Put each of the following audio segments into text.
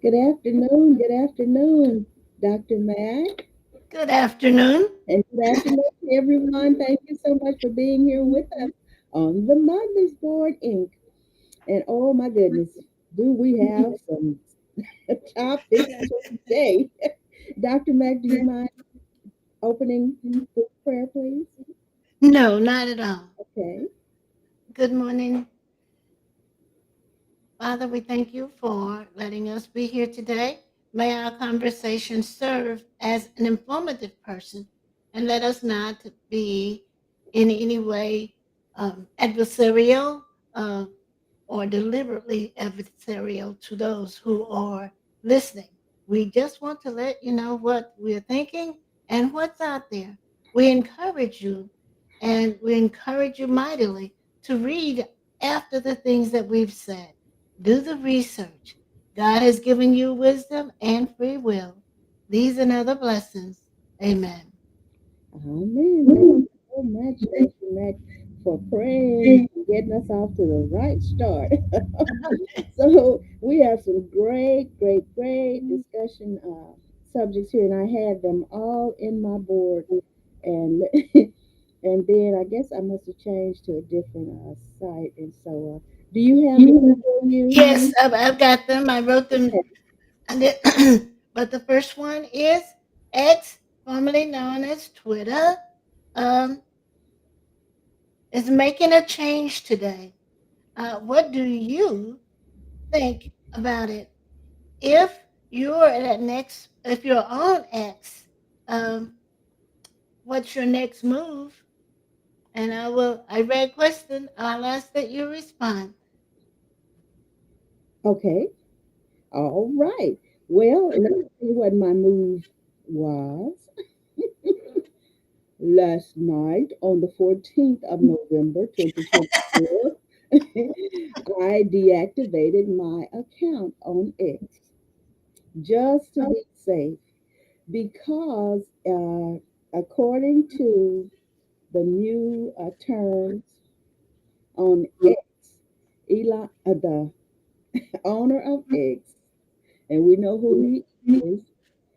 Good afternoon. Good afternoon, Dr. Mack. Good afternoon. And good afternoon to everyone. Thank you so much for being here with us on the Mother's Board Inc. And oh my goodness, do we have some topics today? Dr. Mack, do you mind opening with prayer, please? No, not at all. Okay. Good morning. Father, we thank you for letting us be here today. May our conversation serve as an informative person and let us not be in any way adversarial uh, or deliberately adversarial to those who are listening. We just want to let you know what we're thinking and what's out there. We encourage you and we encourage you mightily to read after the things that we've said. Do the research. God has given you wisdom and free will. These and other blessings. Amen. Amen. Thank you so much, Dr. Mack, for praying and getting us off to the right start. So we have some great discussion subjects here, and I had them all in my board, and and then I guess I must have changed to a different site, and so do you have them for you? Yes, I've got them. I wrote them. Okay, And but the first one is X, formerly known as Twitter, um, is making a change today. What do you think about it? If you're at next, if you're on X, um, what's your next move? And I read question. I'll ask that you respond. okay, all right. Well, let me see what my move was. Last night, on the 14th of November 2024, I deactivated my account on X just to be safe because, according to the new terms on X, Elon, the owner of X, and we know who he is,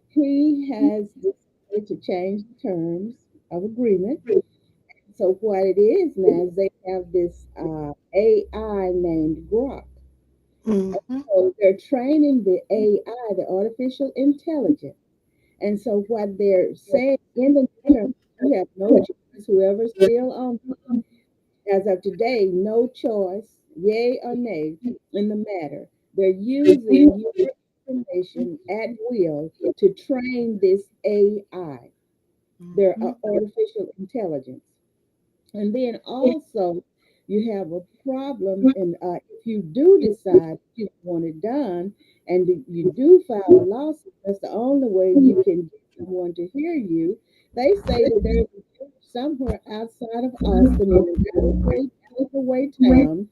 he has decided to change the terms of agreement. So what it is now is they have this AI named Grok. Mm-hmm. So they're training the AI, the artificial intelligence. And so what they're saying in the term, you have no choice, whoever's still on as of today, no choice, yay or nay, in the matter. They're using your information at will to train this AI, their Mm-hmm. artificial intelligence. And then also, you have a problem, and if you do decide you want it done, and you do file a lawsuit, that's the only way you can get someone to hear you. They say that there's a church somewhere outside of Austin in a away town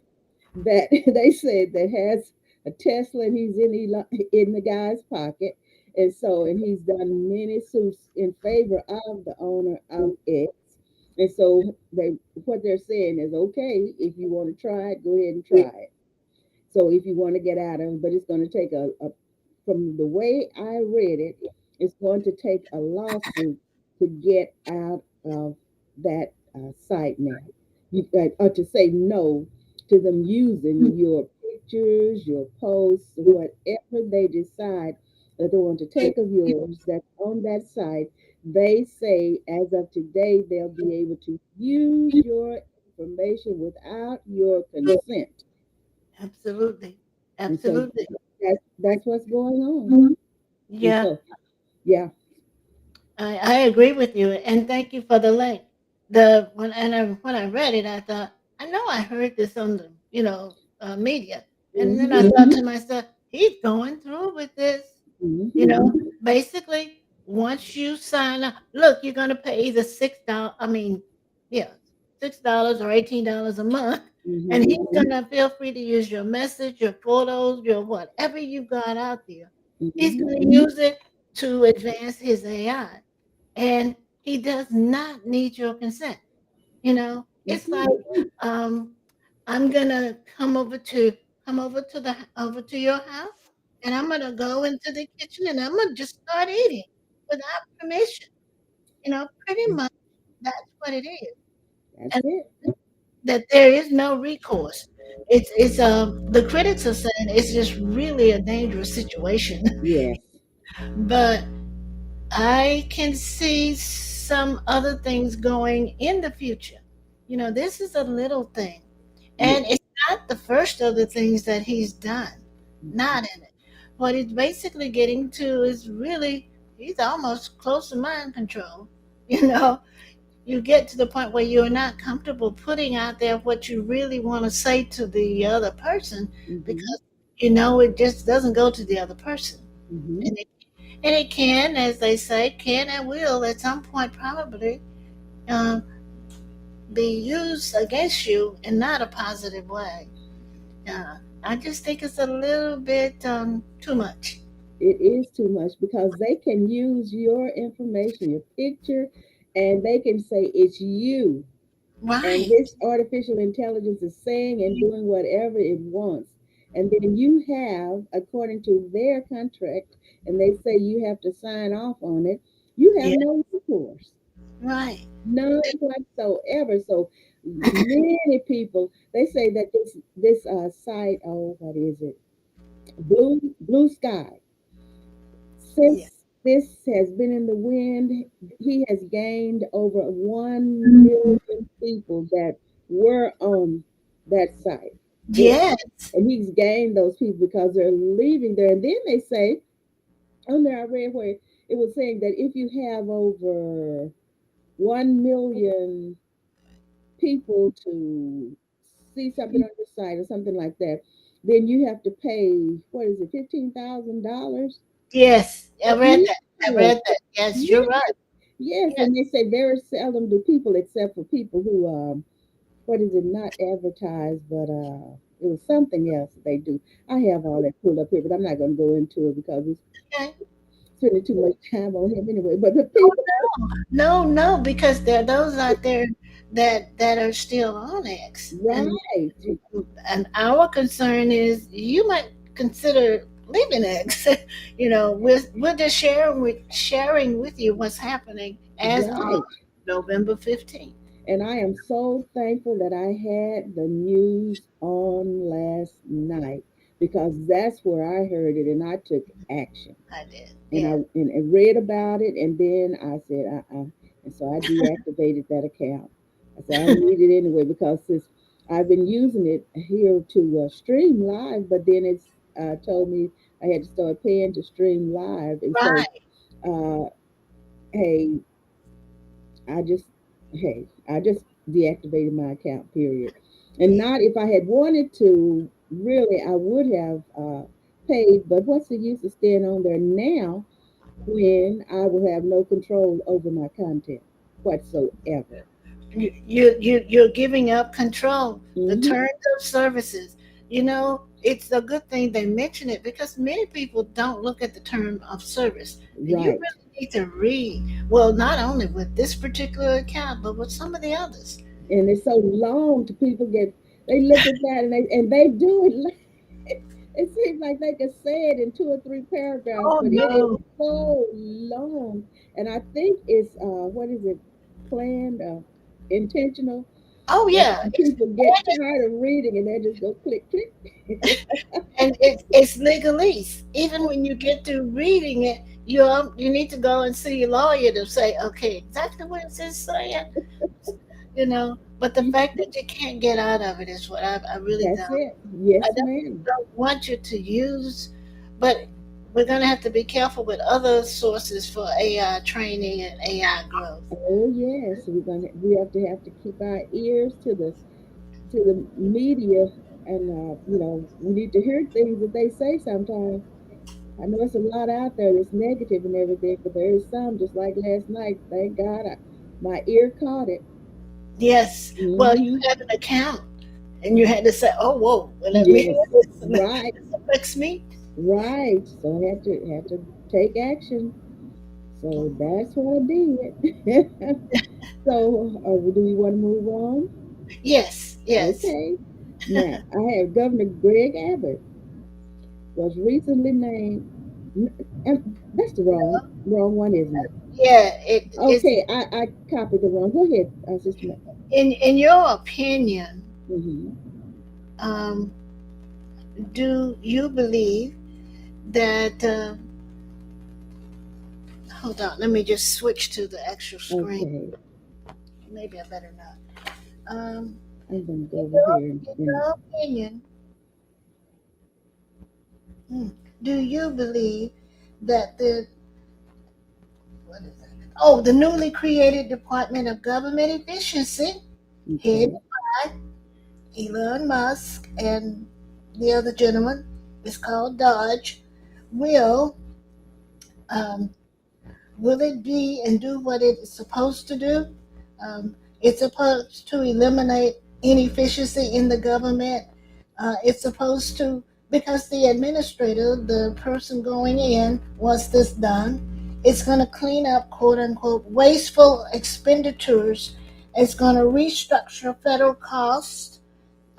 that they said that has a Tesla, and he's in the guy's pocket, and so and he's done many suits in favor of the owner of X, and so they what they're saying is okay, if you want to try it, go ahead and try it. So if you want to get out of it, but it's going to take a from the way I read it, it's going to take a lawsuit to get out of that site now. Or to say no to them using your pictures, your posts, whatever they decide that they want to take of yours that's on that site. They say as of today, they'll be able to use your information without your consent. Absolutely. And so Absolutely. that's what's going on. And Yeah. so, yeah. I agree with you, and thank you for the link. When I read it, I thought I know I heard this on the media, and then I Hmm. thought to myself, he's going through with this. You Hmm. know, basically, once you sign up, look, you're going to pay either $6. I mean, yeah, $6 or $18 a month, and Hmm. he's going to feel free to use your message, your photos, your whatever you've got out there. He's Hmm. going to use it to advance his AI, and he does not need your consent. It's like Hmm. um, I'm gonna come over to your house, and I'm gonna go into the kitchen and I'm gonna just start eating without permission. Pretty much that's what it is. That's And it. that there is no recourse. It's the critics are saying it's just really a dangerous situation. Yes. But I can see some other things going in the future. This is a little thing. And Yes. it's not the first of the things that he's done. Not in it. What he's basically getting to is really, he's almost close to mind control. You know, you get to the point where you're not comfortable putting out there what you really want to say to the other person Mm-hmm. because it just doesn't go to the other person. Mm-hmm. And it can, as they say, can and will at some point probably um, be used against you in not a positive way. I just think it's a little bit too much. It is too much because they can use your information, your picture, and they can say it's you. And Right. this artificial intelligence is saying and doing whatever it wants. And then you have, according to their contract, and they say you have to sign off on it, you have Yeah. no recourse. Right. None whatsoever. So many people they say that this site, oh, what is it? Blue Sky. Yeah. Since this has been in the wind, he has gained over 1 million people that were on that site. It, Yes. and he's gained those people because they're leaving there. And then they say, on there I read where it was saying that if you have over 1 million people to see something on your site or something like that, then you have to pay, what is it, $15,000? Yes. I read Yes, that. I read that. Yes, you're right. yes, Yes. and they say very seldom do people, except for people who, what is it, not advertise, but it was something else they do. I have all that pulled up here, but I'm not going to go into it because it's Okay. spending too much time on him anyway. But the people, No, no, because there are those out there that are still on X, right, and our concern is you might consider leaving X. We're just sharing with you what's happening as of right. November 15th. And I am so thankful that I had the news on last night because that's where I heard it and I took action. I did. And Yeah. and read about it, and then I said, and so I deactivated that account. I said I don't need it anyway because since I've been using it here to stream live, but then it's told me I had to start paying to stream live, and so Right. uh, hey, I just I just deactivated my account. Period. And Yeah. not if I had wanted to, really, I would have paid. But what's the use of staying on there now when I will have no control over my content whatsoever? You're giving up control. The Hmm. terms of services. It's a good thing they mention it because many people don't look at the term of service, and you Right. really need to read. Well, not only with this particular account, but with some of the others. And it's so long to people get, they look at that and they do it. It seems like they can say it in two or three paragraphs, Oh but it is no! so long. And I think it's what is it, planned, intentional, Oh that yeah, people get tired of reading and they just go click click. and it's legalese. Even when you get through reading it, you need to go and see your lawyer to say, okay, exactly what it says saying. But the fact that you can't get out of it is what I really That's don't. it. I Yes, definitely ma'am. don't want you to use, but we're going to have to be careful with other sources for AI training and AI growth. Oh yes, we have to keep our ears to the media, and we need to hear things that they say sometimes. I know it's a lot out there that's negative and everything, but there is some. Just like last night, thank God, my ear caught it. Yes, well, you Hmm. have an account, and you had to say, "Oh, whoa, well, let me Yes, right, this affects me." right. So I had to take action. So that's what I did. So do we want to move on? Yes, yes. Okay. Now I have Governor Greg Abbott. was recently named. That's the wrong one, isn't it? Yeah, it is. Okay, I copied the wrong. Go ahead, Sister. In your opinion, Mm-hmm. um, do you believe that? Hold on, let me just switch to the actual screen. Okay, Maybe I better not. Um, I'm gonna go in over your, here in and your opinion, hmm, do you believe that the what is it? Oh, the newly created Department of Government Efficiency, headed okay. by Elon Musk and the other gentleman, is called Dodge, will um, will it be and do what it's supposed to do? It's supposed to eliminate inefficiency in the government. It's supposed to, because the administrator, the person going in, wants this done, it's going to clean up, quote unquote, wasteful expenditures. It's going to restructure federal costs.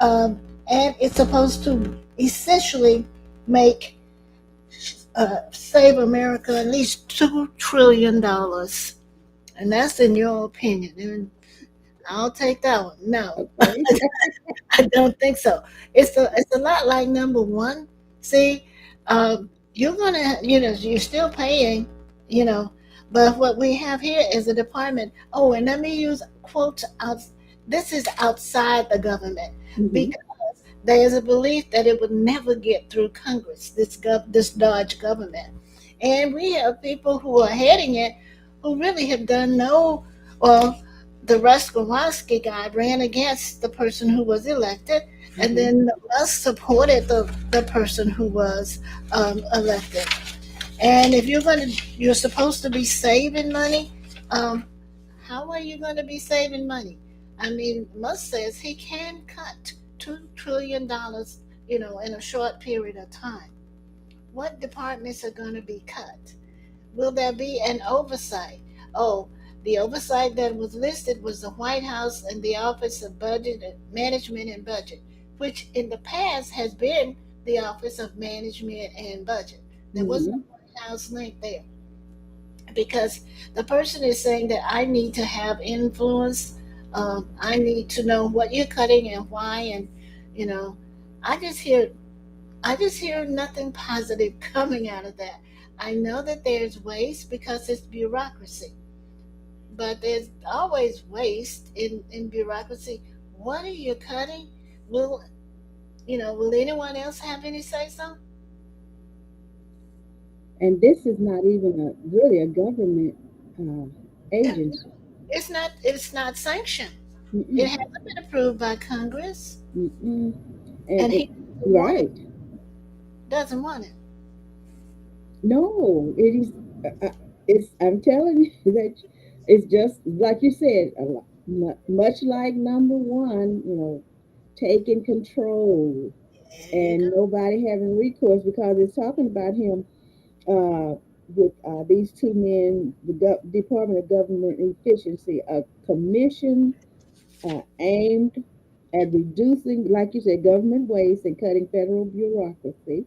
Um, and it's supposed to essentially make save America at least $2 trillion, and that's in your opinion. And I'll take that one. No, Okay. I don't think so. It's a lot like number one. See, you're gonna you're still paying, you know, but what we have here is a department. Oh, and let me use quotes out. This is outside the government Mm-hmm. because there is a belief that it would never get through Congress. This Dodge government, and we have people who are heading it who really have done no well. The Ruskowski guy ran against the person who was elected, and Mm-hmm. then Musk supported the person who was elected. And if you're supposed to be saving money, um, how are you going to be saving money? I mean, Musk says he can cut $2 trillion, in a short period of time. What departments are going to be cut? Will there be an oversight? Oh, the oversight that was listed was the White House and the Office of Budget Management and Budget, which in the past has been the Office of Management and Budget. There was no Mm-hmm. White House link there because the person is saying that I need to have influence. I need to know what you're cutting and why, and you know, I just hear I just hear nothing positive coming out of that. I know that there's waste because it's bureaucracy, but there's always waste in bureaucracy. What are you cutting? Will will anyone else have any say so? And this is not even really a government uh, agency. It's not sanctioned. It Mm-mm. hasn't been approved by Congress, Mm-mm. And and it, he right. doesn't want it. No, it is. It's. I'm telling you that it's just like you said. Much like number one, taking control There you and go. nobody having recourse because it's talking about him with these two men, the Department of Government Efficiency, a commission aimed at reducing, like you said, government waste and cutting federal bureaucracy.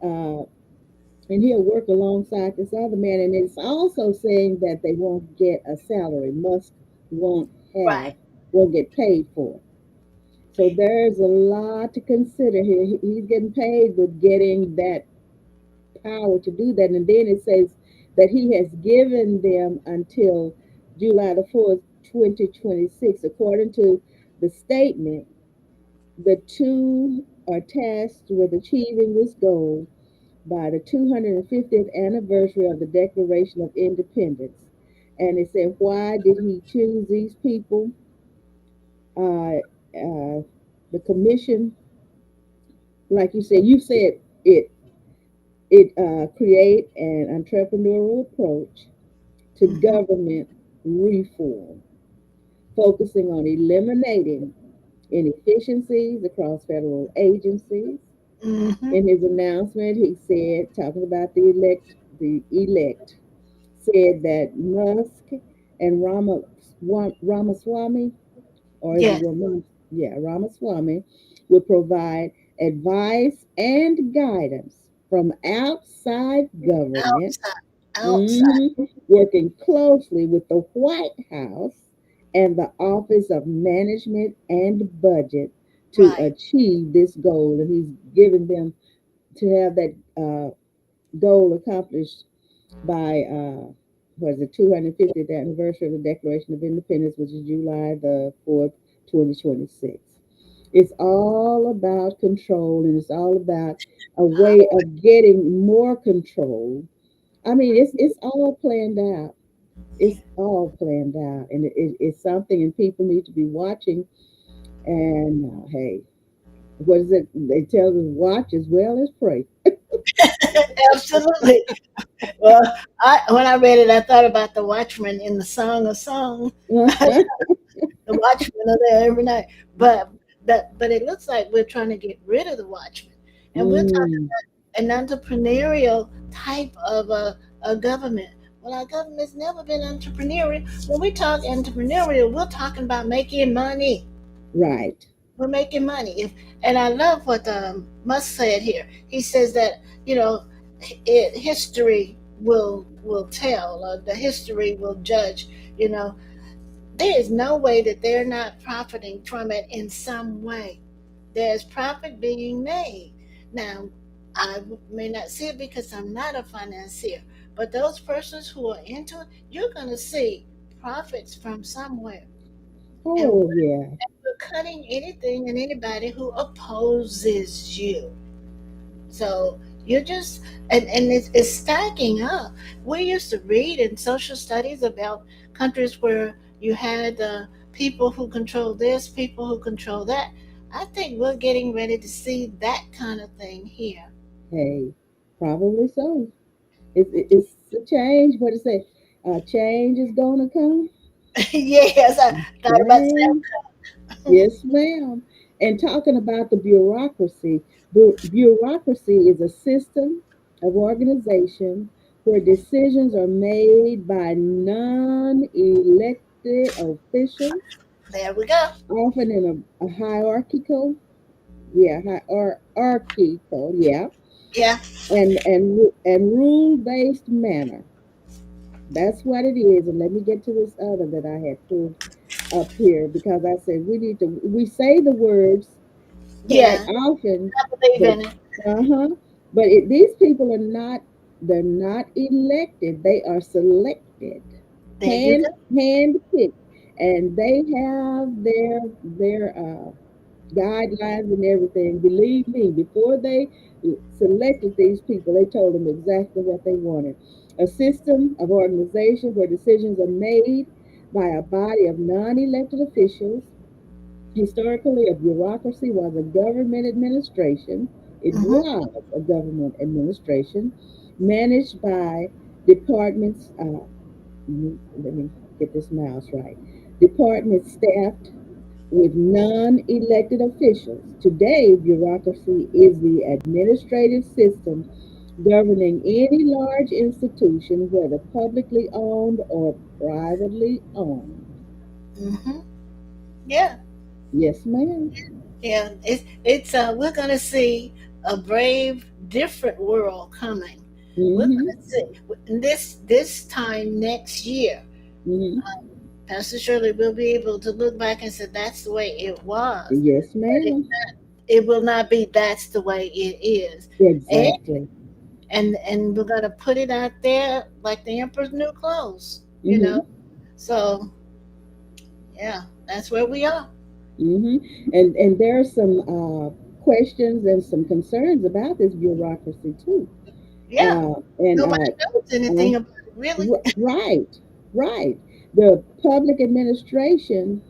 Uh, and he'll work alongside this other man. And it's also saying that they won't get a salary. Musk won't have, Right. won't get paid for it. So there's a lot to consider here. He's getting paid with getting that power to do that. And then it says that he has given them until July the 4th, 2026. According to the statement, the two are tasked with achieving this goal by the 250th anniversary of the Declaration of Independence. And it said, why did he choose these people? Uh, the commission, like you said it create an entrepreneurial approach to Hmm. government reform, focusing on eliminating inefficiencies across federal agencies. Hmm. In his announcement, he said, talking about the elect, said that Musk and Ramaswamy, or is it Yes. Ramaswamy? Yeah, Ramaswamy, would provide advice and guidance from outside government, Outside, outside, mhm, working closely with the White House and the Office of Management and Budget to right, achieve this goal. And he's given them to have that goal accomplished by was the 250th anniversary of the Declaration of Independence, which is July the 4th, 2026. It's all about control, and it's all about a way power. of getting more control. I mean, it's all planned out. It's all planned out, and it's something, and people need to be watching. And hey, what is it? They tell us watch as well as pray. Absolutely. Well, when I read it, I thought about the Watchman in the Song of Songs. The Watchmen are there every night, but but it looks like we're trying to get rid of the Watchmen, and we're talking Mm, an entrepreneurial type of a government. Well, our government's never been entrepreneurial. When we talk entrepreneurial, we're talking about making money. right. We're making money. And I love what Musk said here. He says that you know, history will tell, or the history will judge. You know, there is no way that they're not profiting from it in some way. There's profit being made. Now, I may not see it because I'm not a financier, but those persons who are into it, you're going to see profits from somewhere. And Oh yeah. we're cutting anything and anybody who opposes you. So you're just, and it's stacking up. We used to read in social studies about countries where you had people who control this, people who control that. I think we're getting ready to see that kind of thing here. Hey, probably so. It's a change. What is it? Change is gonna come. Yes, I thought about Change. Sam. Yes, ma'am. And talking about the bureaucracy, bureaucracy is a system of organization where decisions are made by non-elected officials, There we go. often in a hierarchical, yeah, hierarchical, yeah, Yeah, and rule-based manner. That's what it is. And let me get to this other that I had pulled up here because I said we say the words quite yeah, often, I believe but in it. but these people are not, they're not elected. They are selected, There you go. hand picked, and they have their guidelines and everything. Believe me, before they selected these people, they told them exactly what they wanted. A system of organization where decisions are made by a body of non-elected officials. Historically, a bureaucracy was a government administration. It Hmm. was a government administration managed by departments. Let me get this mouse right. Departments staffed with non-elected officials. Today, bureaucracy is the administrative system governing any large institution, whether publicly owned or privately owned. Hmm. Yeah, Yes, ma'am. yeah. It's we're gonna see a brave, different world coming. We're Mm-hmm. gonna see this time next year. Mm-hmm. Pastor Shirley will be able to look back and say that's the way it was, Yes, but ma'am. it will not be that's the way it is. And Exactly. and we're gonna put it out there like the emperor's new clothes, you know. Mm-hmm. So yeah, that's where we are. Mm-hmm. And there are some questions and some concerns about this bureaucracy too. Yeah, And nobody knows uh, anything about it really. right, right. The public administration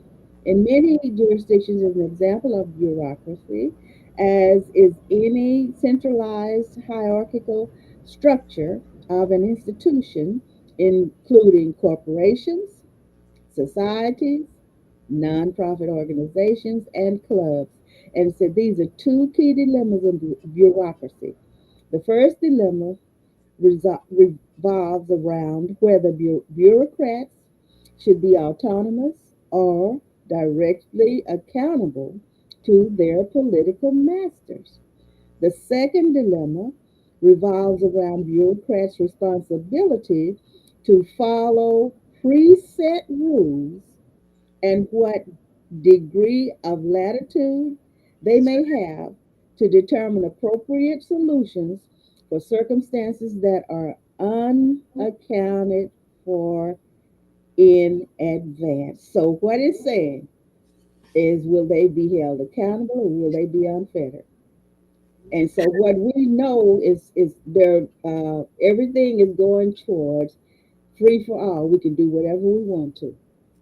in many jurisdictions is an example of bureaucracy, as is any centralized hierarchical structure of an institution, including corporations, societies, nonprofit organizations, and clubs. And so these are two key dilemmas in bureaucracy. The first dilemma revolves around whether bureaucrats should be autonomous or directly accountable to their political masters. The second dilemma revolves around bureaucrats' responsibility to follow preset rules and what degree of latitude they That's may right. have to determine appropriate solutions for circumstances that are unaccounted for in advance. So, what it's saying is, will they be held accountable or will they be unfettered? And so, what we know is there everything is going towards free for all. We can do whatever we want to.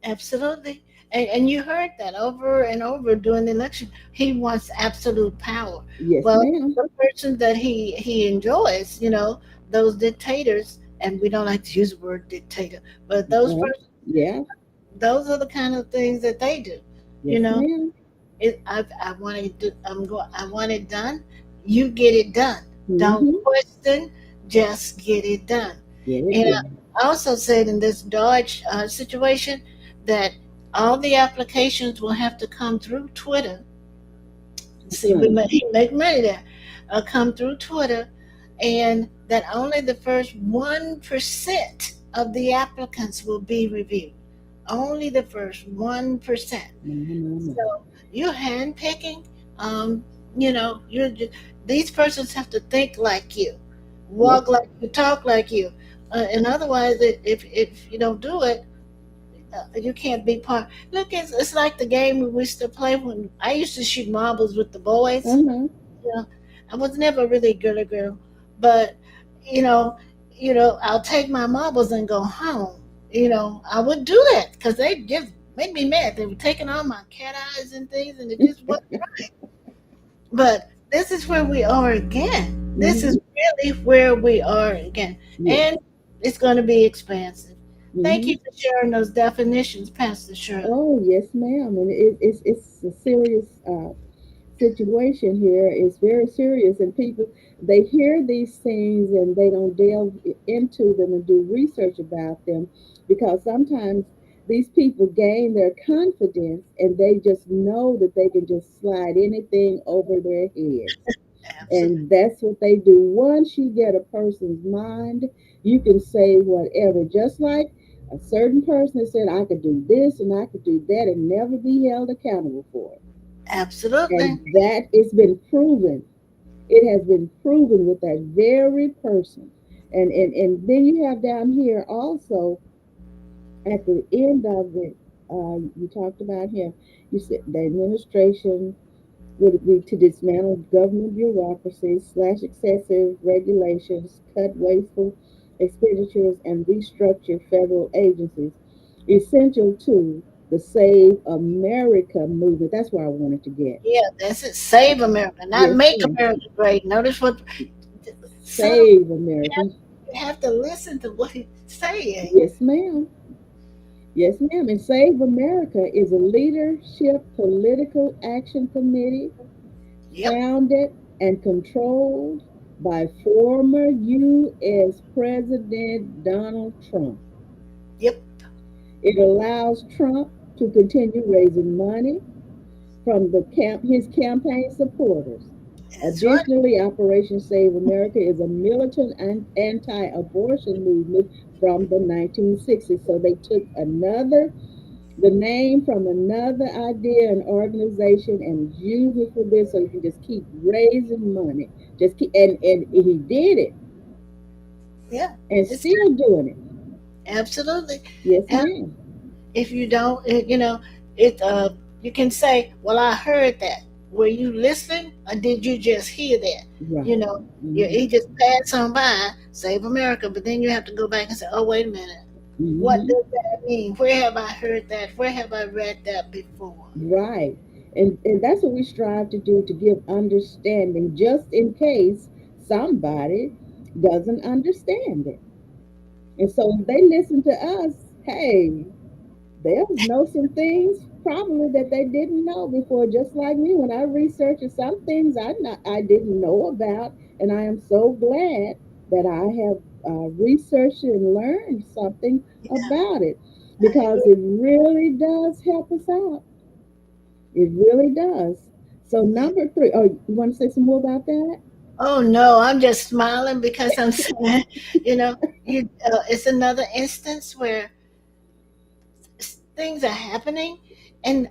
Absolutely. And you heard that over and over during the election. He wants absolute power. Yes, Well, ma'am. the person that he enjoys, those dictators, and we don't like to use the word dictator, but those Uh, persons, yeah. those are the kind of things that they do. You Yes, know, ma'am. I want it. I want it done. You get it done. Don't Mm-hmm. question. Just get it done. Get it And done. I also said in this Dodge situation that all the applications will have to come through Twitter. See, Honey. he make money there. Come through Twitter, and that only the first 1% of the applicants will be reviewed. Only the first 1%. No, no, no. So you're handpicking. Um, you're just, these persons have to think like you, Yep. walk like you, talk like you, and otherwise, if you don't do it, you can't be part. Look, it's like the game we used to play when I used to shoot marbles with the boys. Uh-huh. You know, I was never really a girly girl, but you know, I'll take my marbles and go home. I would do that because they just made me mad. They were taking all my cat eyes and things, and it just wasn't right. But this is where we are again. This Mm-hmm. is really where we are again, Yes. and it's going to be expansive. Thank Mm-hmm. you for sharing those definitions, Pastor Shirley. Oh, yes, ma'am. And it's a serious situation here. It's very serious, and people they hear these things and they don't delve into them and do research about them because sometimes these people gain their confidence and they just know that they can just slide anything over their heads. Absolutely. And that's what they do. Once you get a person's mind, you can say whatever. Just like a certain person that said, I could do this and I could do that and never be held accountable for it. Absolutely. And that it's been proven. It has been proven with that very person. And then you have down here also at the end of it, you talked about him. You said the administration would agree to dismantle government bureaucracy, slash excessive regulations, cut wasteful expenditures, and restructure federal agencies, essential to the Save America movement. That's where I wanted to get. Yeah, that's it. Save America, not Yes, make ma'am. America great. Notice what some Save America. you have to listen to what he's saying. Yes, ma'am. Yes, ma'am. And Save America is a leadership political action committee Yep, founded and controlled by former U.S. President Donald Trump. yep, It allows Trump to continue raising money from his campaign supporters. that's right. Additionally, Operation Save America is a militant anti-abortion movement from the 1960s. So they took the name from another idea and organization and use it for this so you can just keep raising money. Just keep and he did it Yeah, and it's still doing it. absolutely. Yes, And ma'am. if you don't, it. You can say, "Well, I heard that." Were you listening, or did you just hear that? You Right. know, Mm-hmm. he just passed on by, Save America, but then you have to go back and say, "Oh, wait a minute. What Mm-hmm. does that mean? Where have I heard that? Where have I read that before?" Right. And that's what we strive to do to give understanding just in case somebody doesn't understand it. And so if they listen to us, hey, they'll know some things probably that they didn't know before. Just like me, when I researched some things I didn't know about, and I am so glad that I have researched it and learned something Yeah, about it I because agree. it really does help us out. It really does. So Yeah. number three, oh, you want to say some more about that? Oh no, I'm just smiling because I'm saying, you know, it's another instance where things are happening, and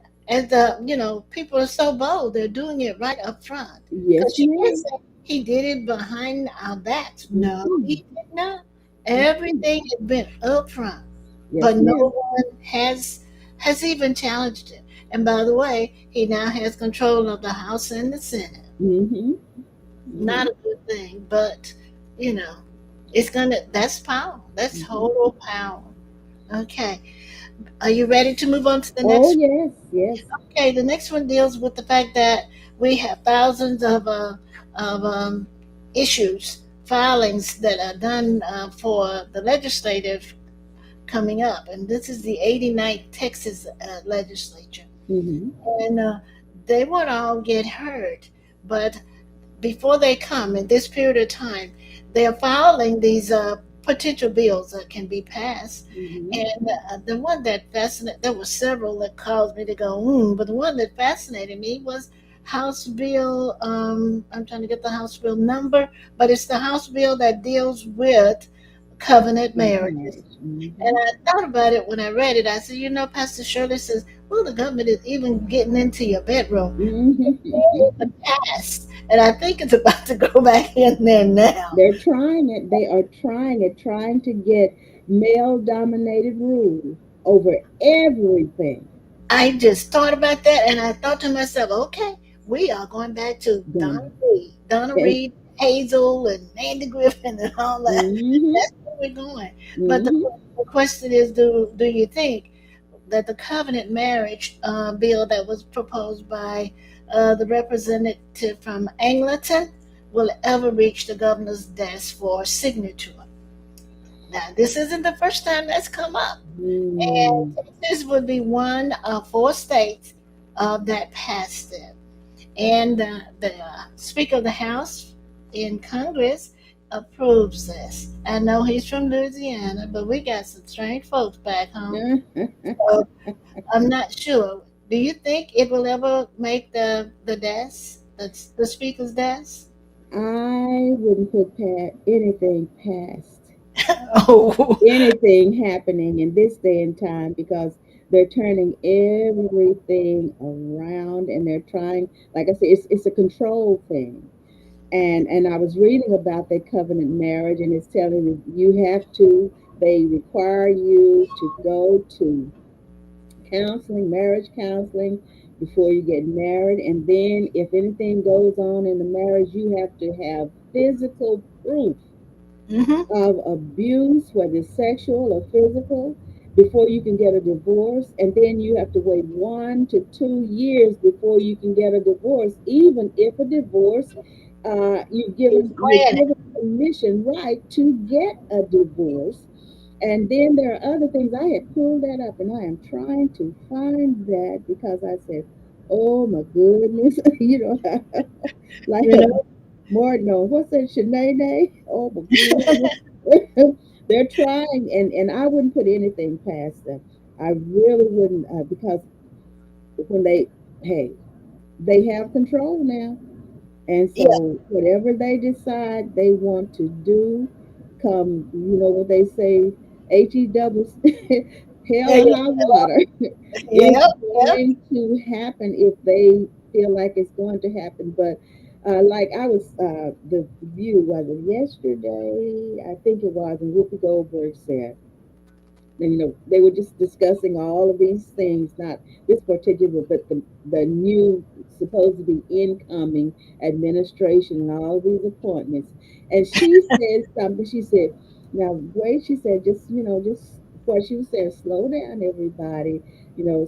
people are so bold, they're doing it right up front. Yes, Because she did ma'am. say he did it behind our backs. No, he Mm-mm. did not. Mm-mm. Everything has been up front, Yes, but no ma'am. one has even challenged it. And by the way, he now has control of the House and the Senate. Mm-hmm. Not Mm-hmm. a good thing, but you know, that's power. That's Mm-hmm. total power. Okay. Are you ready to move on to the Oh, next? yes, yes. Okay, the next one deals with the fact that we have thousands of issues, filings that are done for the legislative coming up, and this is the 89th Texas legislature, Mm-hmm. and they won't all get heard, but before they come in this period of time, they are filing these potential bills that can be passed. Mm-hmm. And the one that fascinated, there were several that caused me to go, but the one that fascinated me was House Bill. I'm trying to get the House Bill number, but it's the House Bill that deals with covenant marriages. Marriage. And Mm-hmm. I thought about it when I read it. I said, Pastor Shirley says, well, the government is even getting into your bedroom. Mm-hmm. In the past, and I think it's about to go back in there now. They're trying it. They are trying it, trying to get male dominated rule over everything. I just thought about that, and I thought to myself, okay, we are going back to Done. Donna They, Reed, Hazel, and Andy Griffin, and all that. mm-hmm. That's where we're going. But Mm-hmm. the question is, do you think that the covenant marriage bill that was proposed by the representative from Angleton will ever reach the governor's desk for signature? Now, this isn't the first time that's come up. Mm. And Texas would be one of four states that passed it. And the Speaker of the House in Congress approves this. I know he's from Louisiana, but we got some strange folks back home. So I'm not sure. Do you think it will ever make the desk, the Speaker's desk? I wouldn't put anything past Oh, anything happening in this day and time because they're turning everything around and they're trying, like I said, it's a control thing. And I was reading about that covenant marriage, and it's telling you have to, they require you to go to counseling, marriage counseling, before you get married. And then if anything goes on in the marriage, you have to have physical proof hmm, of abuse, whether it's sexual or physical, before you can get a divorce. And then you have to wait 1 to 2 years before you can get a divorce, even if a divorce, it's you're granted. given permission, right, to get a divorce. And then there are other things. I had pulled that up, and I am trying to find that because I said, "Oh my goodness," like You know, more no, what's that, Shanae? Oh my goodness. They're trying, and I wouldn't put anything past them. I really wouldn't, because when hey, they have control now. And yeah, so whatever they decide they want to do, come, what they say, HEW, hell yeah, or high water, yeah, it's yeah. going to happen if they feel like it's going to happen. But like I was, the View, was it yesterday? I think it was, and Whoopi Goldberg said, and they were just discussing all of these things, not this particular, but the new, supposed to be incoming administration and all of these appointments. And she said something. She said, "Now, wait," she said, "just just what she was saying, slow down, everybody.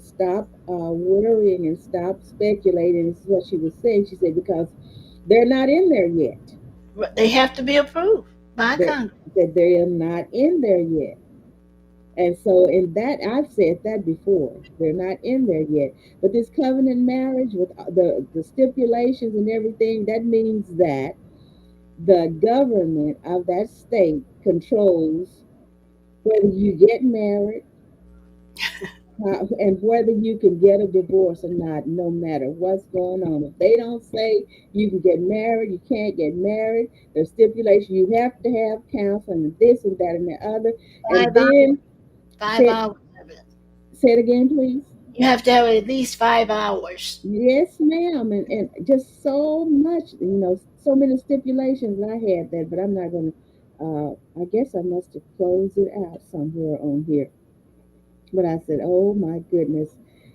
Stop worrying and stop speculating." This is what she was saying. She said because they're not in there yet. They have to be approved by They're, Congress. that they are not in there yet. And so, in that, I've said that before. They're not in there yet. But this covenant marriage with the stipulations and everything, that means that the government of that state controls whether you get married, And whether you can get a divorce or not, no matter what's going on. If they don't say you can get married, you can't get married. There's stipulation you have to have counseling and this and that and the other. And 5 hours. then 5 hours say of it. say it again, please. You have to have at least 5 hours. Yes, ma'am, and just so much, so many stipulations. I had that, but I'm not gonna. I guess I must have closed it out somewhere on here. But I said, oh my goodness,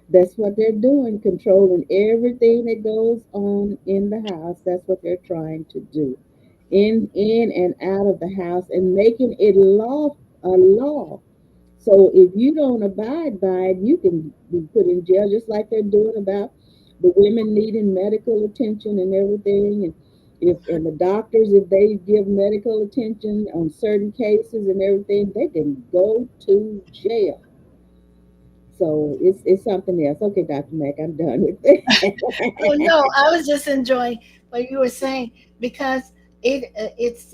that's what they're doing, controlling everything that goes on in the house. That's what they're trying to do, in and out of the house, and making it a law. So if you don't abide by it, you can be put in jail, just like they're doing about the women needing medical attention and everything. And if and the doctors, if they give medical attention on certain cases and everything, they can go to jail. So it's something else. Okay, Dr. Mack, I'm done with Oh it. no, I was just enjoying what you were saying because it's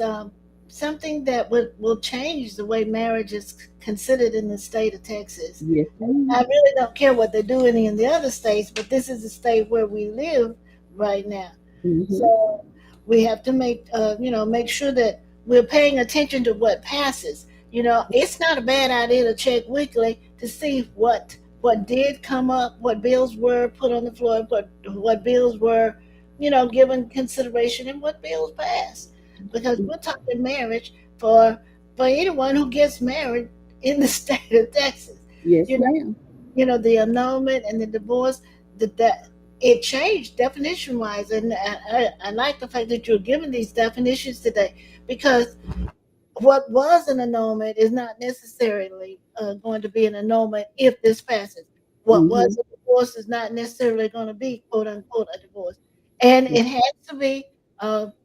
something that will change the way marriage is considered in the state of Texas. Yes, I ma'am. really don't care what they're doing in the other states, but this is the state where we live right now. Mm-hmm. So we have to make sure that we're paying attention to what passes. It's not a bad idea to check weekly to see what did come up, what bills were put on the floor, what bills were, given consideration, and what bills passed. Because we're talking marriage for for anyone who gets married in the state of Texas. Yes, You know, ma'am. the annulment and the divorce, that it changed definition wise, and I like the fact that you're giving these definitions today because what was an annulment is not necessarily going to be an annulment if this passes. What Mm-hmm. was a divorce is not necessarily going to be quote unquote a divorce, and Yes.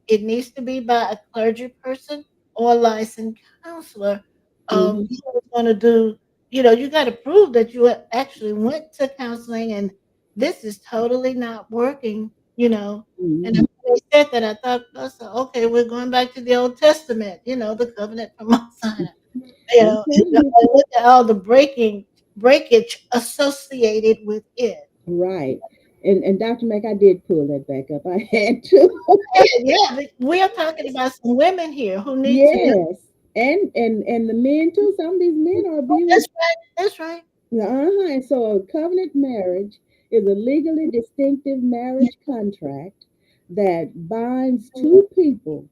it needs to be by a clergy person or a licensed counselor. Mm-hmm. Who's going to do? You got to prove that you actually went to counseling, and this is totally not working. And Mm-hmm. when they said that, I said, okay, we're going back to the Old Testament, the covenant from Mount Sinai. I'm telling you. And look at all the breakage associated with it. Right. And Dr. Mack, I did pull that back up. I had to. Yeah, but we are talking about some women here who need to know. Yes. And the men too. Some of these men are That's abused. right. That's right. Uh-huh. And so a covenant marriage is a legally distinctive marriage contract that binds two people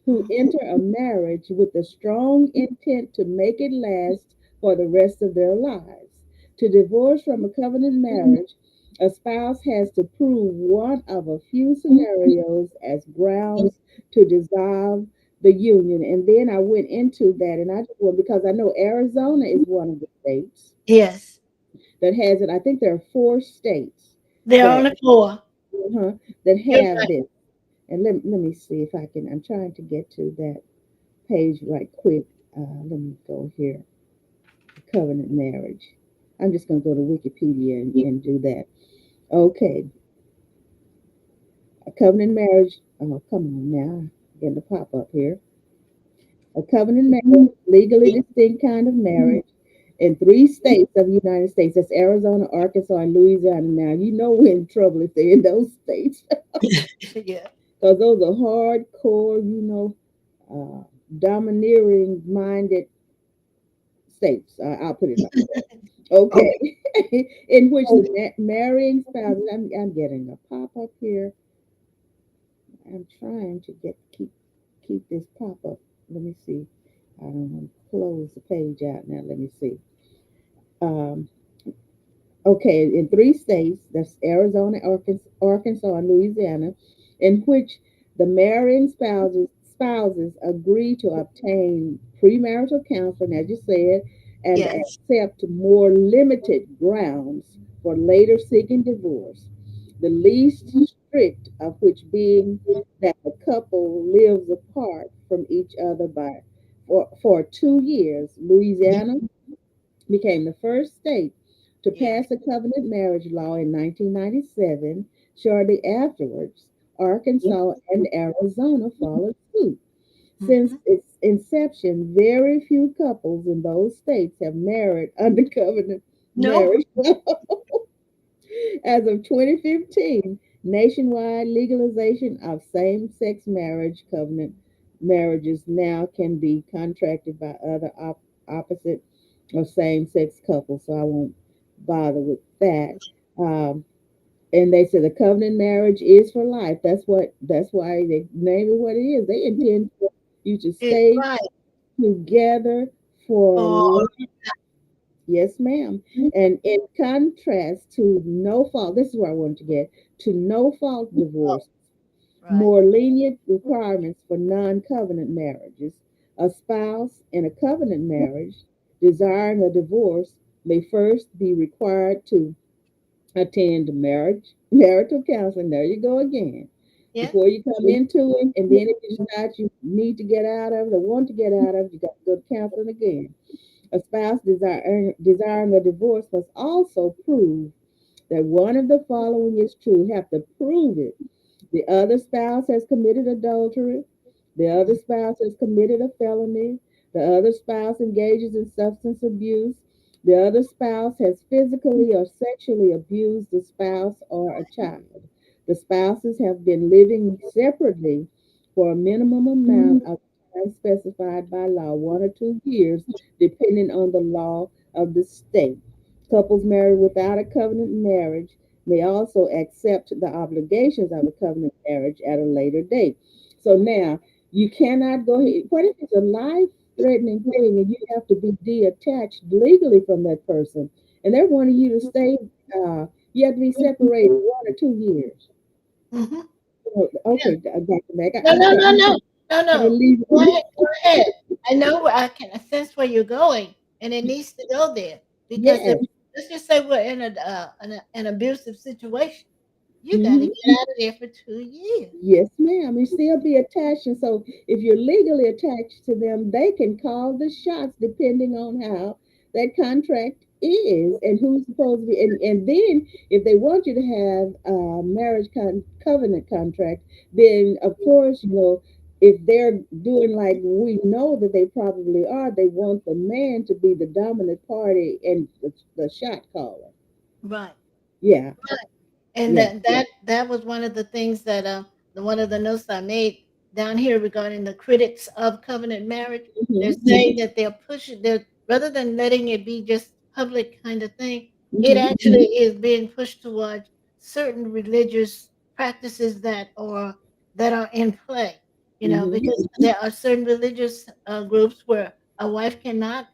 who Mhm. enter a marriage with a strong intent to make it last for the rest of their lives. To divorce from a covenant marriage, a spouse has to prove one of a few scenarios as grounds to dissolve the union. And then I went into that, and I just went because I know Arizona is one of the states Yes, that has it. I think there are four states they're on that the floor. uh that You're have right. this. And let me see if I can. I'm trying to get to that page right quick. Let me go here. Covenant marriage. I'm just going to go to Wikipedia and do that. Okay, a covenant marriage. Oh, come on now. Getting the pop up here. A covenant marriage, legally distinct kind of marriage in three states of the United States. That's Arizona, Arkansas, and Louisiana. Now, you know we're in trouble if they're in those states Yeah. because those are hardcore, domineering minded states. I'll put it like that. Okay. Okay. In which the marrying spouse, I'm getting a pop up here. I'm trying to keep this pop up. Let me see. I don't want to close the page out now. Let me see. Um, okay, in three states, that's Arizona, Arkansas, and Louisiana, in which the marrying spouses agree to obtain premarital counseling, as you said, and Yes. accept more limited grounds for later seeking divorce. The least strict of which being that the couple lives apart from each other for 2 years. Louisiana became the first state to Yeah. pass a covenant marriage law in 1997. Shortly afterwards, Arkansas and Arizona followed suit. Since Mhm. its inception, very few couples in those states have married under covenant No. marriage. As of 2015, nationwide legalization of same sex marriage covenant marriages now can be contracted by other opposite or same sex couples. So I won't bother with that. Um, and they said the covenant marriage is for life. That's why they name it what it is. They intend for you to It's stay right together for for life. Yes, ma'am. And in contrast to no fault, this is where I wanted to get to no fault oh, divorce, right. more lenient requirements for non covenant marriages. A spouse in a covenant marriage desiring a divorce may first be required to attend marital counseling. There you go again. Yeah. Before you come into it, and then if you decide you need to get out of it or want to get out of it, you got to go to counseling again. A spouse desiring a divorce must also prove that one of the following is true. You have to prove it. The other spouse has committed adultery. The other spouse has committed a felony. The other spouse engages in substance abuse. The other spouse has physically or sexually abused the spouse or a child. The spouses have been living separately for a minimum amount of time specified by law, 1 or 2 years, depending on the law of the state. Couples married without a covenant marriage may also accept the obligations of a covenant marriage at a later date. So now you cannot go ahead. What if it's a life threatening thing and you have to be detached legally from that person and they're wanting you to stay, you have to be separated 1 or 2 years. Mm-hmm. Oh, Yeah. okay, I got the back. No, I'm no, trying no, no, no, to no. leave Go ahead, it. go ahead. I know I can sense where you're going, and it needs to go there because if Yes. let's just say we're in an abusive situation, you got to Hmm. get out of there for 2 years. Yes, ma'am. You still be attached. And so if you're legally attached to them, they can call the shots depending on how that contract is and who's supposed to be. And then if they want you to have a marriage covenant contract, then of course, if they're doing like we know that they probably are, they want the man to be the dominant party and the shot caller. Right. Yeah. And Yeah. that was one of the things that one of the notes I made down here regarding the critics of covenant marriage. They're Hmm. saying that they're pushing they're rather than letting it be just public kind of thing, it Hmm. actually is being pushed towards certain religious practices that are in play. You know, Hmm. because there are certain religious groups where a wife cannot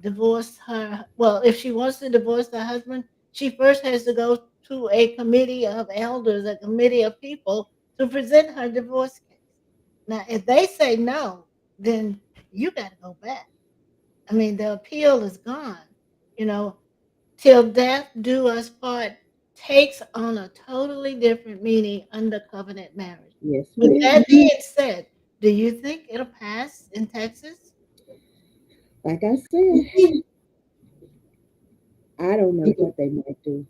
divorce her. Well, if she wants to divorce her husband, she first has to go to a committee of elders, a committee of people to present her divorce case. Now, if they say no, then you got to go back. I mean, the appeal is gone. You know, till death do us part takes on a totally different meaning under covenant marriage. Yes, With ma'am. that being said, do you think it'll pass in Texas? Like I said, I don't know what they might do.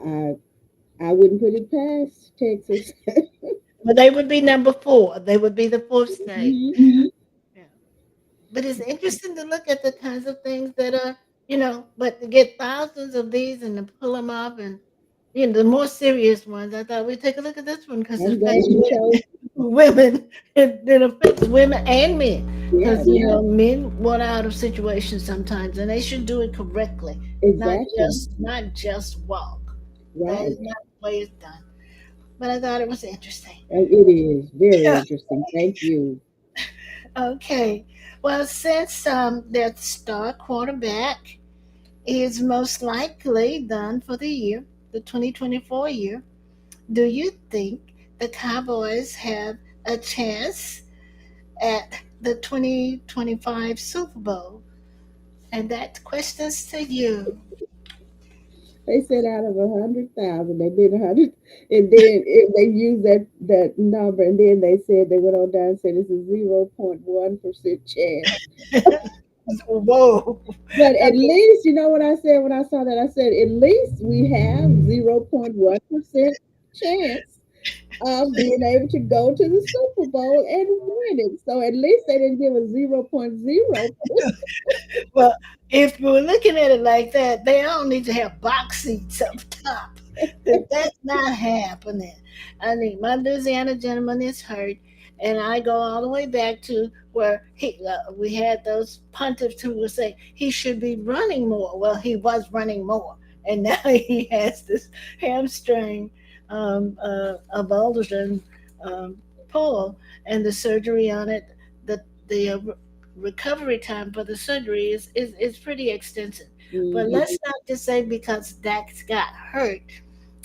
I I wouldn't put it past Texas. Well, they would be number four. They would be the fourth state. Mhm. Yeah. But it's interesting to look at the kinds of things that are, but to get thousands of these and to pull them up and, the more serious ones, I thought we'd take a look at this one because it I'm affects glad you chose. women. It affects women and men Yeah, because, men want out of situations sometimes and they should do it correctly, not exactly. just walk. That is Right. not the way it's done. But I thought it was interesting. It is very interesting. Thank you. Okay. Well, since that star quarterback is most likely done for the year, the 2024 year, do you think the Cowboys have a chance at the 2025 Super Bowl? And that question's to you. They said out of 100,000, they did 100, and then they used that number, and then they said they went on down and said it's a 0.1% chance. Whoa. But at least, you know what I said when I saw that? I said, at least we have 0.1% chance. of being able to go to the Super Bowl and win it. So at least they didn't give a 0.0. Well, if you're looking at it like that, they all need to have box seats up top. That's not happening. I mean, my Louisiana gentleman is hurt, and I go all the way back to where we had those punters who would say he should be running more. Well, he was running more, and now he has this hamstring, avulsion pull, and the surgery on it. The recovery time for the surgery is pretty extensive. But Mm-hmm. let's not just say because Dax got hurt.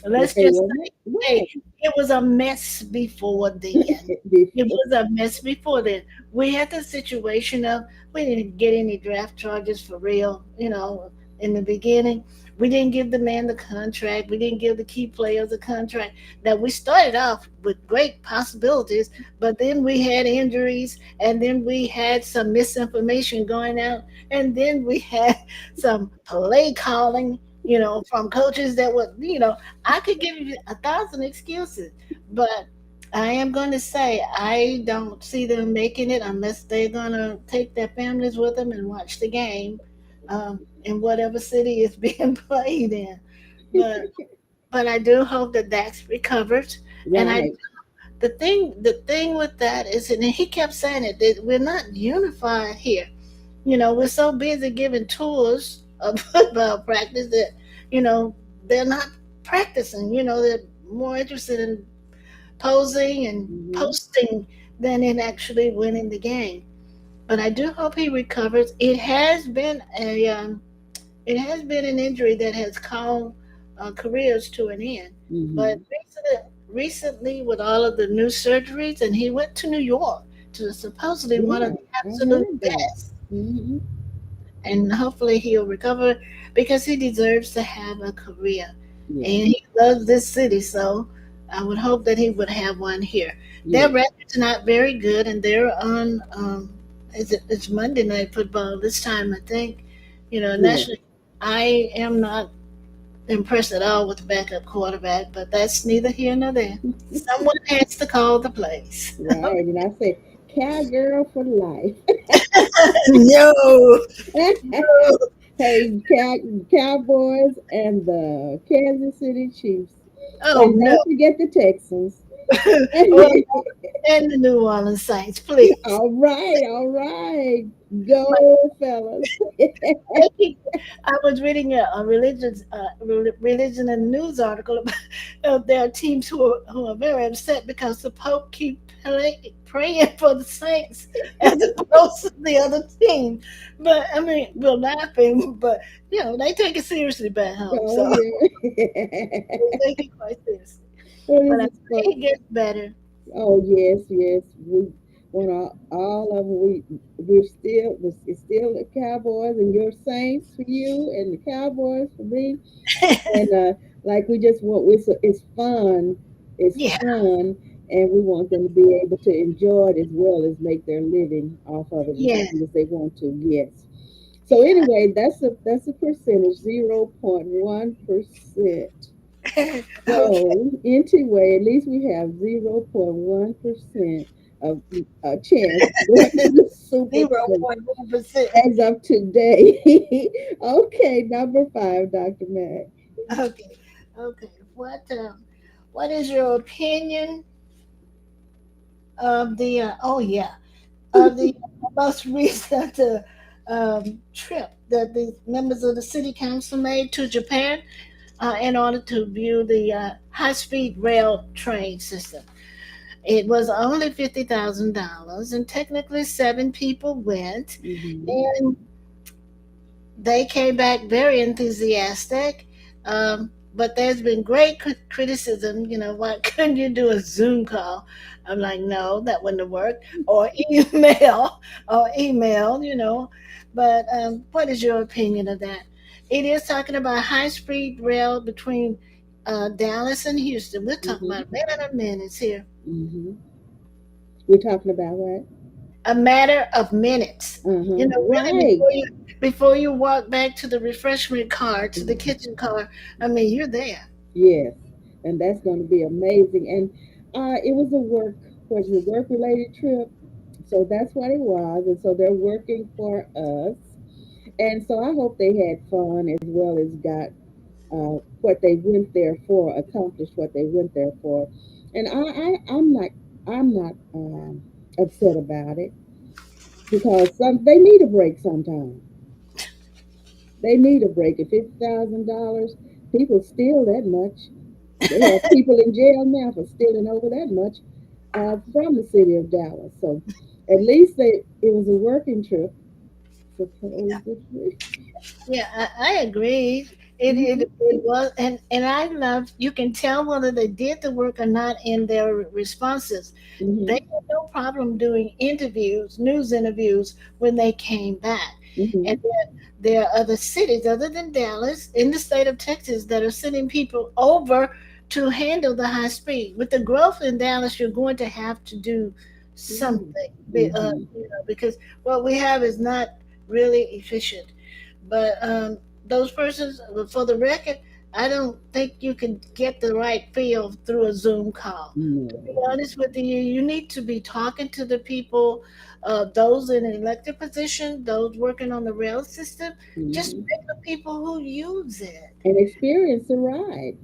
That Let's they just wasn't say, hey, right it was a mess before then. It before. was a mess before then. We had the situation of we didn't get any draft charges for real, in the beginning. We didn't give the man the contract. We didn't give the key players the contract. Now we started off with great possibilities, but then we had injuries, and then we had some misinformation going out, and then we had some play calling, from coaches that were, I could give you 1,000 excuses, but I am going to say I don't see them making it unless they're going to take their families with them and watch the game in whatever city is being played in. But I do hope that Dax recovers. And I Right. the thing with that is, and he kept saying it, that we're not unified here. We're so busy giving tours of football practice that you know they're not practicing. They're more interested in posing and Mm-hmm. posting than in actually winning the game. But I do hope he recovers. It has been an injury that has called careers to an end. But Mm-hmm. recently, with all of the new surgeries, and he went to New York to supposedly one of Yeah, the I absolute heard that. best, Mm-hmm. and hopefully he'll recover because he deserves to have a career, Yes. and he loves this city. So I would hope that he would have one here. Their Yes. record's not very good, and they're on. It's Monday Night Football this time, I think. Yes. Nationally, I am not impressed at all with the backup quarterback, but that's neither here nor there. Someone has to call the plays. Right. And I say, cowgirl for life. No, no. Hey, Cowboys and the Kansas City Chiefs. Oh And no. don't forget the Texans. Well, and the New Orleans Saints, please. All right, all right. My, Go, fellas. I was reading religion and news article about there are teams who are very upset because the Pope keep praying for the Saints as opposed to the other team. But I mean, we're laughing, but they take it seriously back home, Oh, so yeah. they take it quite seriously. Well, But this I is pray fun. he gets better. Oh, yes, yes. We want all of them. It's still the Cowboys and your Saints for you and the Cowboys for me. And like we just want, it's fun. It's Yeah, fun. And we want them to be able to enjoy it as well as make their living off of it as yeah, long as they want to. Yes. So yeah. anyway, that's a percentage, 0.1%. Okay. So anyway, at least we have 0.1% of a chance to go to the Super Zero Bowl point one percent. as of today. Okay, number five, Dr. Mac. Okay. Okay. What is your opinion of the most recent trip that the members of the city council made to Japan in order to view the high-speed rail train system? It was only $50,000, and technically 7 people went, Hmm. and they came back very enthusiastic. But there's been great criticism. Why couldn't you do a Zoom call? I'm like, no, that wouldn't have worked. Or email. But what is your opinion of that? It is talking about high speed rail between Dallas and Houston. We're talking Hmm. about a matter of minutes here. Hmm. We're talking about what? A matter of minutes. Uh-huh. Really, Right. before you walk back to the refreshment car, to the Mhm. kitchen car, I mean, you're there. Yes. And that's going to be amazing. It was a work related trip, so that's what it was, and so they're working for us, and so I hope they had fun as well as got what they went there for, accomplished what they went there for, and I'm not upset about it because they need a break sometimes. They need a break. At $50,000, people steal that much. They have people in jail now for stealing over that much from the city of Dallas. So at least it was a working trip, supposedly. Yeah, I agree. It was, and I love. You can tell whether they did the work or not in their responses. They Hmm. had no problem doing interviews, news interviews, when they came back. And Hmm. there are other cities other than Dallas in the state of Texas that are sending people over to handle the high speed. With the growth in Dallas, you're going to have to do something, Hmm. because what we have is not really efficient. But those persons, for the record, I don't think you can get the right feel through a Zoom call. To be No. honest with you, you need to be talking to the people, those in an elected position, those working on the rail system, just Hmm. regular people who use it. And experience the ride.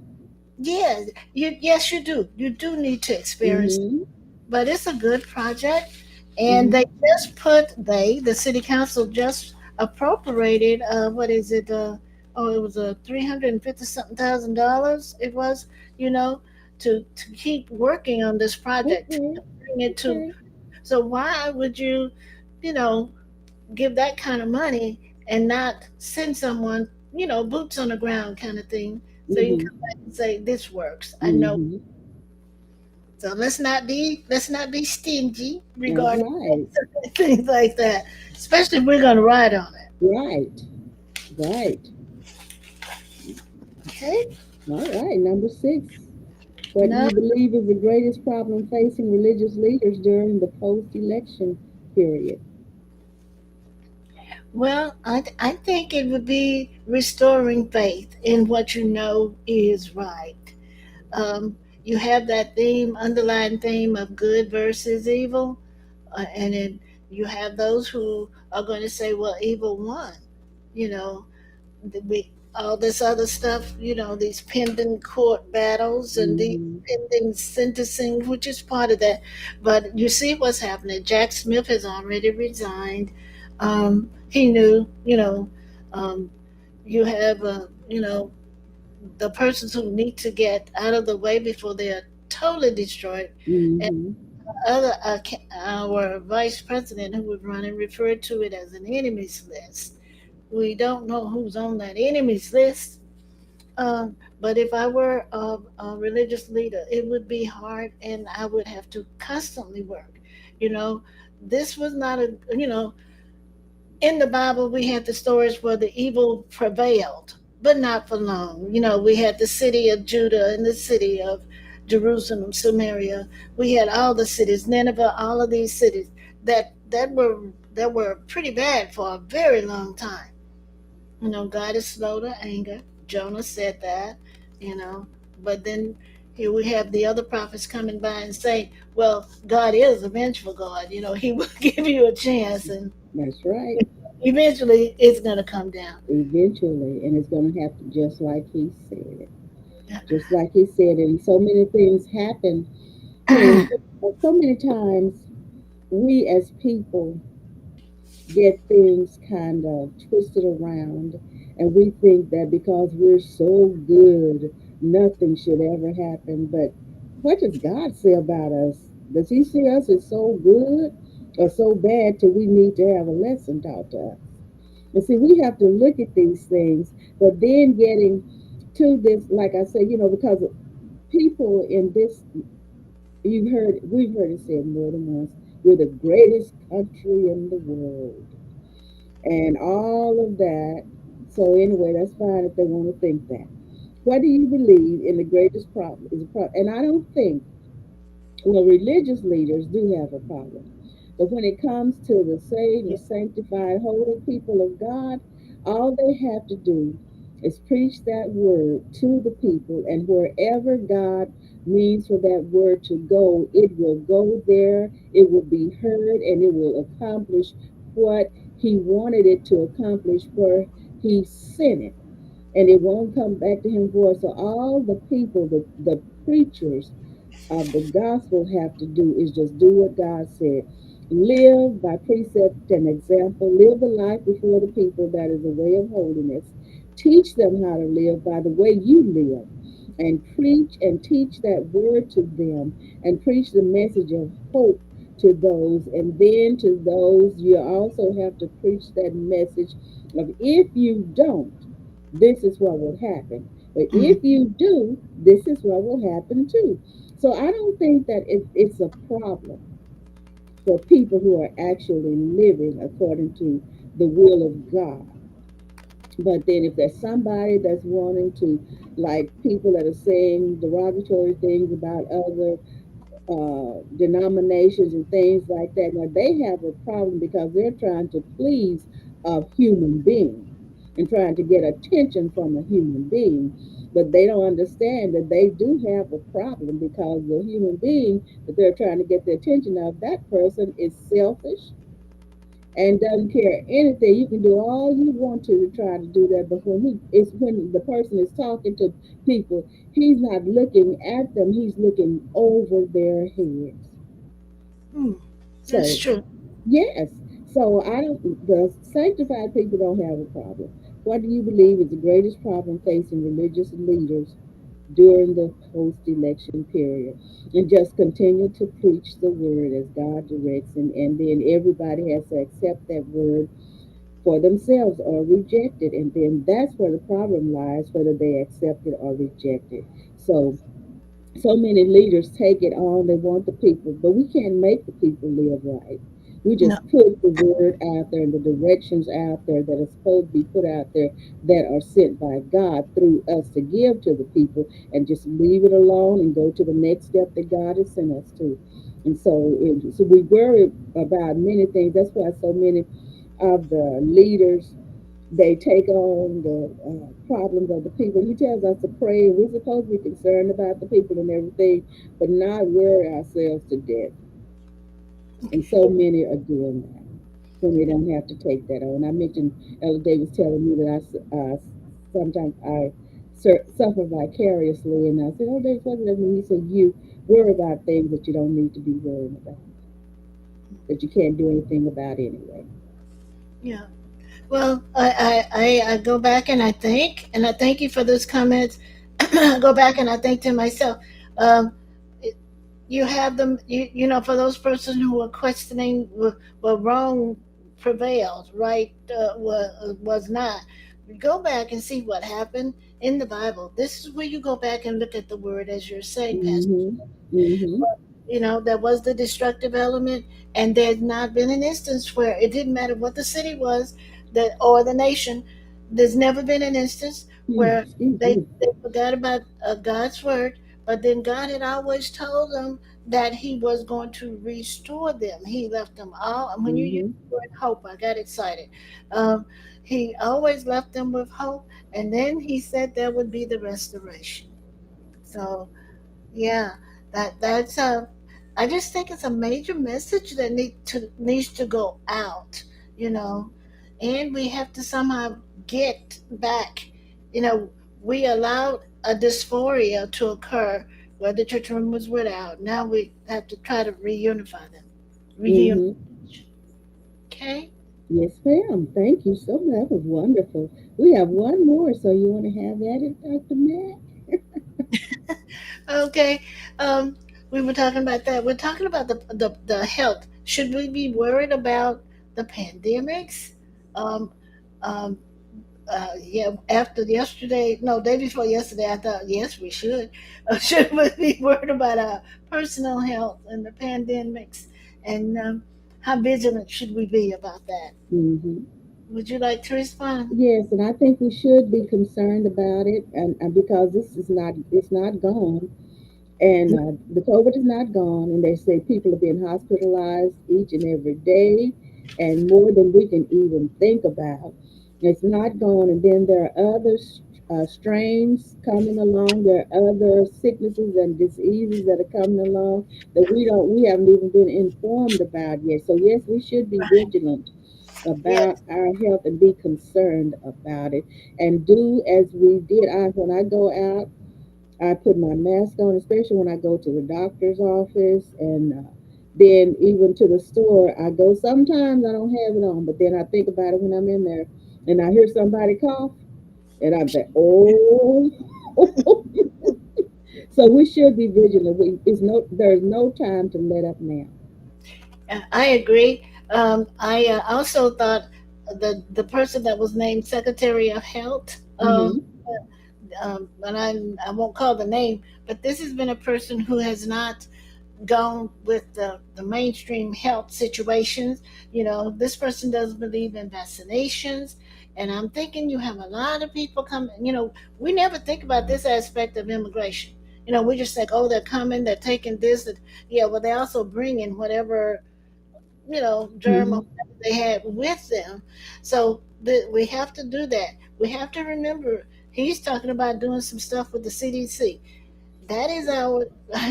Yes, yes, you do. You do need to experience, Hmm. but it's a good project, and Hmm. they just the city council just appropriated, what is it, oh, it was a 350 something thousand dollars, it was, you know, to keep working on this project, Okay. to bring it to. Okay. So why would you, you know, give that kind of money and not send someone, boots on the ground kind of thing, so you can Hmm. come back and say this works? I know. Hmm. So let's not be stingy That's regarding right. things like that, especially if we're going to ride on it. Right. Right. Okay. All right. Number six. What do No, you believe is the greatest problem facing religious leaders during the post-election period? well, I think it would be restoring faith in what you know is right. Um, you have that theme, underlying theme of good versus evil, and then you have those who are going to say, "Well, evil won." You know, all this other stuff, these pending court battles and the Hmm. pending sentencing, which is part of that. But you see what's happening. Jack Smith has already resigned. He knew, um, you have, the persons who need to get out of the way before they are totally destroyed. And Hmm. our vice president, who was running, referred to it as an enemies list. We don't know who's on that enemies list. But if I were a religious leader, it would be hard, and I would have to constantly work. You know, this was not in the Bible, we had the stories where the evil prevailed, but not for long. We had the city of Judah and the city of Jerusalem, Samaria. We had all the cities, Nineveh, all of these cities that were pretty bad for a very long time. God is slow to anger. Jonah said that, you know. But then here we have the other prophets coming by and saying, well, God is a vengeful God. He will give you a chance, and That's right. eventually it's going to come down. Eventually, and it's going to happen just like he said. Just like he said, and so many things happen. So many times we as people get things kind of twisted around, and we think that because we're so good, nothing should ever happen. But what does God say about us? Does he see us as so good or so bad till we need to have a lesson taught to us? And see, we have to look at these things, but then getting to this, like I said, because people in this, we've heard it said more than once, we're the greatest country in the world and all of that. So anyway, that's fine if they want to think that. What do you believe in the greatest problem is a problem? And I don't think, well, religious leaders do have a problem. But when it comes to the saved, the sanctified, holy people of God, all they have to do is preach that word to the people, and wherever God means for that word to go, it will go there, it will be heard, and it will accomplish what he wanted it to accomplish where he sent it. And it won't come back to him void. So all the people, the preachers of the gospel have to do is just do what God said. Live by precept and example. Live the life before the people that is a way of holiness. Teach them how to live by the way you live. And preach and teach that word to them and preach the message of hope to those. And then to those, you also have to preach that message of if you don't, this is what will happen. But if Mm. you do, this is what will happen too. So I don't think that it's a problem for people who are actually living according to the will of God. But then if there's somebody that's wanting to, like people that are saying derogatory things about other denominations and things like that, now they have a problem because they're trying to please a human being and trying to get attention from a human being. But they don't understand that they do have a problem because the human being that they're trying to get the attention of, that person is selfish and doesn't care anything. You can do all you want to try to do that, but when the person is talking to people, he's not looking at them, he's looking over their heads. Mm. That's So true. yes. So I don't the sanctified people don't have a problem. What do you believe is the greatest problem facing religious leaders during the post election period? And just continue to preach the word as God directs, and then everybody has to accept that word for themselves or reject it. And then that's where the problem lies, whether they accept it or reject it. So many leaders take it on, they want the people, but we can't make the people live right. We No. just put the word out there and the directions out there that are supposed to be put out there that are sent by God through us to give to the people, and just leave it alone and go to the next step that God has sent us to. And so we worry about many things. That's why so many of the leaders, they take on the problems of the people. He tells us to pray. We're supposed to be concerned about the people and everything, but not worry ourselves to death. And so many are doing that when they don't have to take that on. I mentioned Elder Davis telling me that sometimes I suffer vicariously, and I said, "Oh, Davis, what does that mean?" He said, "You worry about things that you don't need to be worrying about, that you can't do anything about anyway." Yeah. Well, I go back and I thank you for those comments. I go back and I think to myself, um, it- you have them, for those persons who are questioning, were wrong prevailed, right, was not. Go back and see what happened in the Bible. This is where you go back and look at the word, as you're saying, Pastor. Mm-hmm. Mm-hmm. There was the destructive element, and there's not been an instance where it didn't matter what the city was, or the nation. There's never been an instance where Excuse they, me. they forgot about God's word, but then God had always told them that He was going to restore them. He left them all. And when you use Mm-hmm. the word hope, I got excited. Um, he always left them with hope, and then He said there would be the restoration. So yeah, that's a. I just think it's a major message that needs to go out, you know, and we have to somehow get back. You know, we allowed a dysphoria to occur where the church room was without. Now we have to try to reunify them. Reunify. Mm-hmm. Okay. Yes, ma'am. Thank you so much. That was wonderful. We have one more, so you want to have at it, Dr. Matt? Okay. Um, we were talking about that. We're talking about the health. Should we be worried about the pandemics? Um, um, yeah, after yesterday, no, day before yesterday, I thought, yes, we should. Should we be worried about our personal health and the pandemics? And how vigilant should we be about that? Mm-hmm. Would you like to respond? Yes, and I think we should be concerned about it, and because it's not gone, and the COVID is not gone, and they say people are being hospitalized each and every day, and more than we can even think about. It's not gone, and then there are others. strains coming along. There are other sicknesses and diseases that are coming along that we haven't even been informed about yet. So yes, we should be vigilant about Yes. our health and be concerned about it and do as we did. When I go out, I put my mask on, especially when I go to the doctor's office and then even to the store. I go sometimes I don't have it on, but then I think about it when I'm in there and I hear somebody cough and I'm like, oh. So we should be vigilant. There's no time to let up now. I agree. I also thought the person that was named Secretary of Health, Mm-hmm. and I won't call the name, but this has been a person who has not gone with the mainstream health situations. You know, this person doesn't believe in vaccinations. And I'm thinking you have a lot of people coming. You know, we never think about this aspect of immigration. You know, we just think, oh, they're coming, they're taking this. Yeah, well, they also bring in whatever, germ or Mm-hmm. whatever they had with them. So we have to do that. We have to remember he's talking about doing some stuff with the CDC. That is our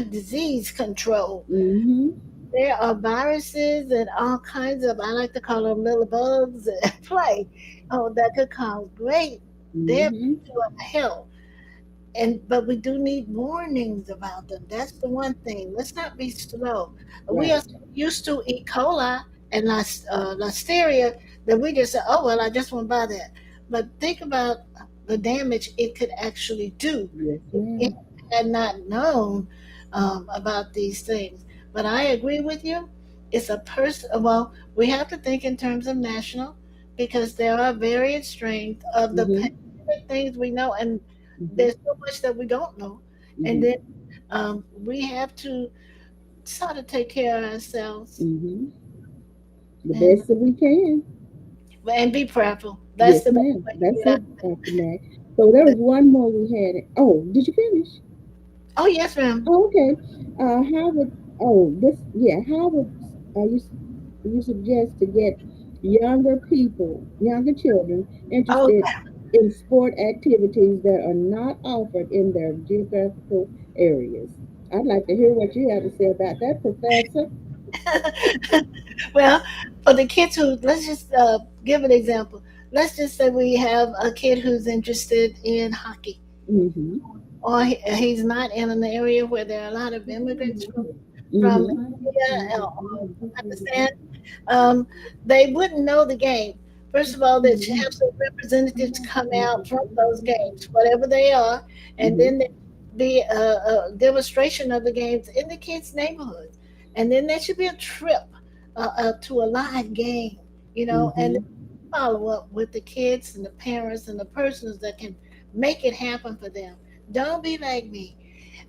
disease control. Mm-hmm. There are viruses and all kinds of, I like to call them little bugs at play, that could cause great damage Mm-hmm. to our health. But we do need warnings about them. That's the one thing. Let's not be slow. We are Right. so used to E. coli and listeria that we just say, "Oh well, I just won't buy that." But think about the damage it could actually do Yes, if it ma'am. had not known about these things. But I agree with you. It's a person. Well, we have to think in terms of national because there are various strains of the Mm-hmm. things we know, and Mm-hmm. there's so much that we don't know. And Mm-hmm. then we have to sort of take care of ourselves Mm-hmm. The and best that we can. be prayerful. That's Yes, the best ma'am. way to That's get out. it, Dr. Mack. So there was one more we had. Oh, did you finish? Oh yes, ma'am. Oh, okay. How would How would you suggest to get younger children Oh, interested in sport activities that are not offered in their geographical areas? I'd like to hear what you have to say about that, Professor. well, for the kids who, let's just give an example. Let's just say we have a kid who's interested in hockey, Mm-hmm. or he's not in an area where there are a lot of immigrants from Mm-hmm. India or Pakistan. um, they wouldn't know the game. First of all, they should have some representatives come out from those games, whatever they are, and Mm-hmm. then there be a demonstration of the games in the kids' neighborhoods, and then there should be a trip to a live game, and Mm-hmm. follow up with the kids and the parents and the persons that can make it happen for them. Don't be like me.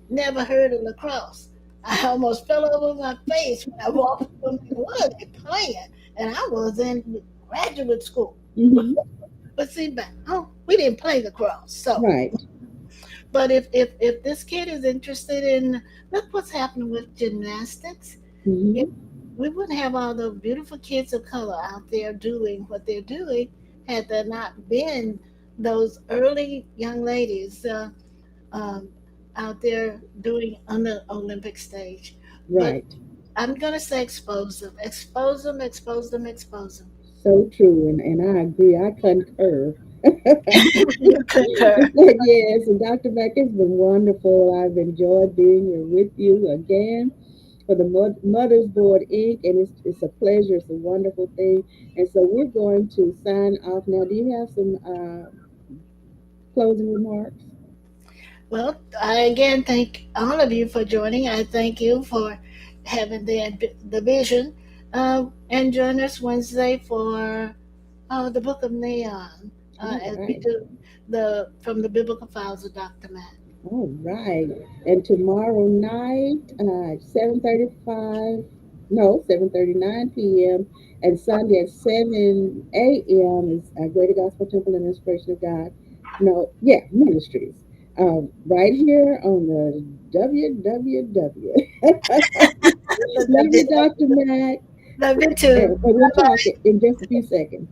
Never heard of lacrosse. I almost fell over my face when I walked. What are they playing? And I was in graduate school. Mm-hmm. But see, we didn't play lacrosse. So, Right. but if this kid is interested in, look what's happening with gymnastics. If Mm-hmm. we wouldn't have all the beautiful kids of color out there doing what they're doing had there not been those early young ladies. Um, out there doing on the Olympic stage. But Right. I'm gonna say expose them, expose them, expose them, expose them. So true, and I agree. I concur. You concur. Yes, and Dr. Beck, it's been wonderful. I've enjoyed being here with you again for the Mothers Board Inc. And it's a pleasure. It's a wonderful thing. And so we're going to sign off now. Do you have some closing remarks? Well, I again thank all of you for joining. I thank you for having the vision, and join us Wednesday for the Book of Neon, All as we right. do the from the Biblical Files of Dr. Matt. All right. And tomorrow night, 7:35, no, 7:39 p.m. and Sunday at 7 a.m. is Greater Gospel Temple and Inspiration of God. No, yeah, Ministries. Right here on the WWW. Love Love you, you, Dr. Matt. love you too. And we'll talk in just a few seconds.